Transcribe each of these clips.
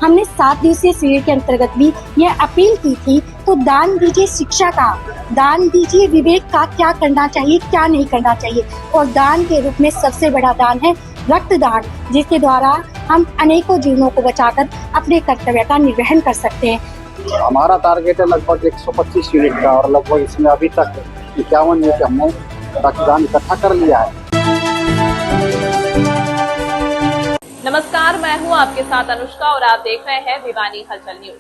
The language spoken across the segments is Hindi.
हमने 7 दिवसीय शिविर के अंतर्गत भी यह अपील की थी। तो दान दीजिए शिक्षा का, दान दीजिए विवेक का, क्या करना चाहिए क्या नहीं करना चाहिए। और दान के रूप में सबसे बड़ा दान है रक्तदान, जिसके द्वारा हम अनेकों जीवनों को बचाकर अपने कर्तव्य का निर्वहन कर सकते हैं। हमारा टारगेट है लगभग 125 यूनिट का और लगभग इसमें अभी तक 51 यूनिट हमने रक्तदान इकट्ठा कर लिया है। नमस्कार, मैं हूं आपके साथ अनुष्का और आप देख रहे हैं भिवानी हलचल न्यूज।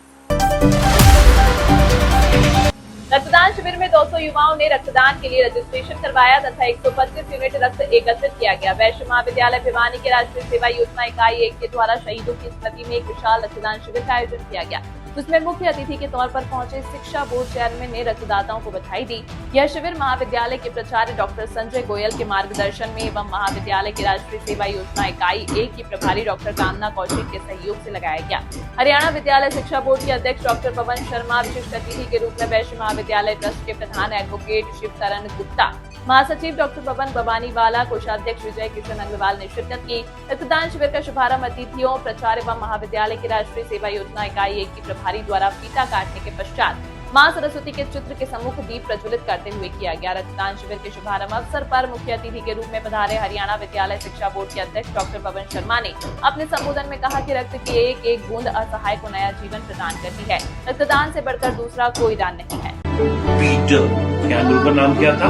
रक्तदान शिविर में 200 युवाओं ने रक्तदान के लिए रजिस्ट्रेशन करवाया तथा 125 यूनिट रक्त एकत्रित किया गया। वैश्य महाविद्यालय भिवानी के राष्ट्रीय सेवा योजना इकाई 1 के द्वारा शहीदों की स्मृति में एक विशाल रक्तदान शिविर का आयोजन किया गया, जिसमें मुख्य अतिथि के तौर पर पहुंचे शिक्षा बोर्ड चेयरमैन ने रक्तदाताओं को बधाई दी। यह शिविर महाविद्यालय के प्राचार्य डॉक्टर संजय गोयल के मार्गदर्शन में एवं महाविद्यालय की राष्ट्रीय सेवा योजना इकाई 1 की प्रभारी डॉक्टर कामना कौशिक के सहयोग से लगाया गया। हरियाणा विद्यालय शिक्षा बोर्ड के अध्यक्ष डॉक्टर पवन शर्मा, विशिष्ट अतिथि के रूप में वैश्य महाविद्यालय ट्रस्ट के प्रधान एडवोकेट शिवतरण गुप्ता, महासचिव डॉक्टर पवन बबानीवाला, कोषाध्यक्ष विजय किशन अग्रवाल ने शिरकत की। रक्तदान शिविर का शुभारंभ अतिथियों, प्राचार्य व महाविद्यालय की राष्ट्रीय सेवा योजना इकाई 1 की प्रभारी द्वारा फीता काटने के पश्चात मां सरस्वती के चित्र के सम्मुख दीप प्रज्वलित करते हुए किया गया। रक्तदान शिविर के शुभारंभ अवसर पर मुख्य अतिथि के रूप में पधारे हरियाणा विद्यालय शिक्षा बोर्ड के अध्यक्ष डॉक्टर पवन शर्मा ने अपने संबोधन में कहा कि रक्त की एक एक बूंद असहाय को नया जीवन प्रदान करती है। रक्तदान से बढ़कर दूसरा कोई दान नहीं है। पीटर, क्या गुरु का नाम क्या था?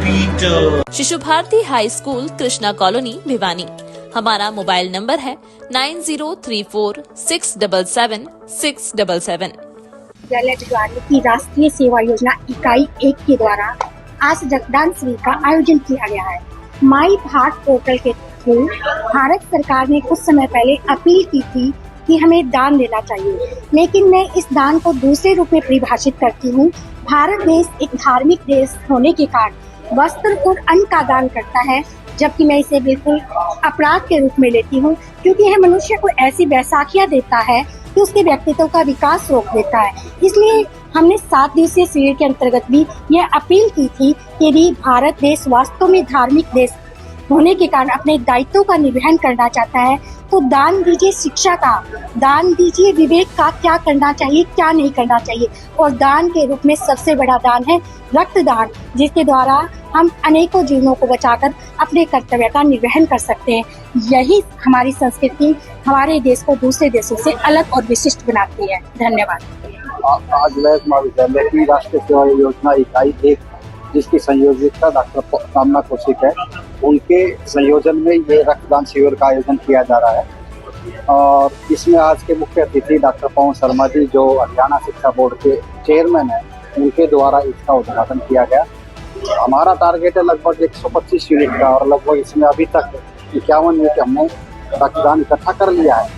Peter. Shishu Bharati high school, Krishna colony, Bhiwani. हमारा मोबाइल नंबर है 9034677677। विद्यालय भिवानी की राष्ट्रीय सेवा योजना इकाई 1 के द्वारा आज रक्तदान शिविर का आयोजन किया गया है। माई भारत पोर्टल के थ्रू भारत सरकार ने कुछ समय पहले अपील की थी कि हमें दान देना चाहिए, लेकिन मैं इस दान को दूसरे रूप में परिभाषित करती हूँ। भारत देश एक धार्मिक देश होने के कारण वस्त्र और अन्न का दान करता है, जबकि मैं इसे बिल्कुल अपराध के रूप में लेती हूँ, क्योंकि यह मनुष्य को ऐसी बैसाखियाँ देता है कि उसके व्यक्तित्व का विकास रोक देता है। इसलिए हमने 7 दिवसीय शिविर के अंतर्गत भी यह अपील की थी कि यदि भारत देश वास्तव में धार्मिक देश होने के कारण अपने दायित्वों का निर्वहन करना चाहता है, तो दान दीजिए शिक्षा का, दान दीजिए विवेक का, क्या करना चाहिए क्या नहीं करना चाहिए। और दान के रूप में सबसे बड़ा दान है रक्तदान, जिसके द्वारा हम अनेकों जीवनों को बचाकर अपने कर्तव्य का निर्वहन कर सकते हैं। यही हमारी संस्कृति हमारे देश को दूसरे देशों से अलग और विशिष्ट बनाती है। धन्यवाद। आज वैश्य महाविद्यालय की राष्ट्रीय सेवा योजना इकाई 1, जिसकी संयोजकता डॉक्टर कामना कौशिक है, उनके संयोजन में ये रक्तदान शिविर का आयोजन किया जा रहा है। और इसमें आज के मुख्य अतिथि डॉक्टर पवन शर्मा जी, जो हरियाणा शिक्षा बोर्ड के चेयरमैन हैं, उनके द्वारा इसका उद्घाटन किया गया। हमारा टारगेट है लगभग 125 यूनिट का और लगभग इसमें अभी तक 51 यूनिट हमने रक्तदान इकट्ठा कर लिया है।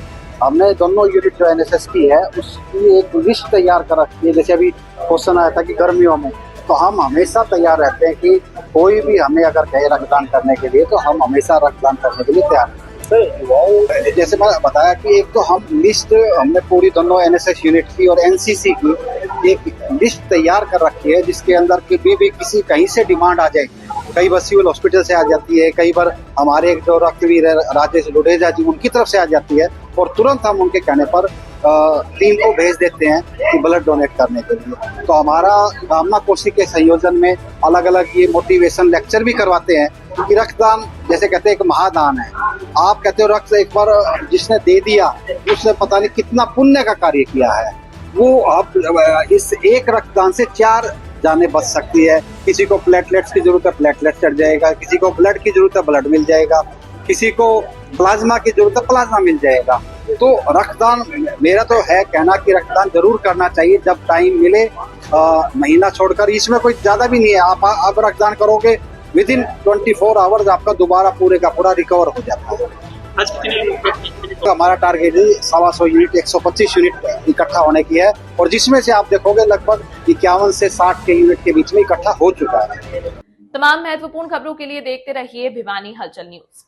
हमने दोनों यूनिट जो एनएसएस की है उसकी एक लिस्ट तैयार कर रखी है। जैसे अभी क्वेश्चन आया था कि गर्मियों में, तो हम हमेशा तैयार रहते हैं कि कोई भी हमें अगर कहे रक्तदान करने के लिए, तो हम हमेशा रक्तदान करने के लिए तैयार हैं। जैसे मैं बताया कि एक तो हम लिस्ट हमने पूरी दोनों एनएसएस यूनिट की और एनसीसी की एक लिस्ट तैयार कर रखी है, जिसके अंदर भी किसी कहीं से डिमांड आ जाए। कई बार सिविल हॉस्पिटल से आ जाती है, कई बार हमारे एक जो रक्तवीर है राजेश लुडेजा जी, उनकी तरफ से आ जाती है, और तुरंत हम उनके कहने पर टीम को भेज देते हैं कि ब्लड डोनेट करने के लिए। तो हमारा कामना कौशिक के संयोजन में अलग अलग ये मोटिवेशन लेक्चर भी करवाते हैं कि रक्तदान जैसे कहते हैं एक महादान है। आप कहते हो रक्त एक बार जिसने दे दिया उसने पता नहीं कितना पुण्य का कार्य किया है। वो अब इस एक रक्तदान से 4 जाने बच सकती है। किसी को प्लेटलेट्स की जरूरत है, प्लेटलेट चढ़ जाएगा। किसी को ब्लड की जरूरत है, ब्लड मिल जाएगा। किसी को प्लाज्मा की जरूरत है, प्लाज्मा मिल जाएगा। तो रक्तदान, मेरा तो है कहना कि रक्तदान जरूर करना चाहिए जब टाइम मिले, महीना छोड़कर। इसमें कोई ज्यादा भी नहीं है, आप रक्तदान करोगे विदिन 24 आवर्स आपका दोबारा पूरे का पूरा रिकवर हो जाता है। तो हमारा टारगेट 125 यूनिट 125 यूनिट इकट्ठा होने की है, और जिसमें से आप देखोगे लगभग 51 से 60 के यूनिट के बीच में इकट्ठा हो चुका है। तमाम महत्वपूर्ण खबरों के लिए देखते रहिए भिवानी हलचल न्यूज।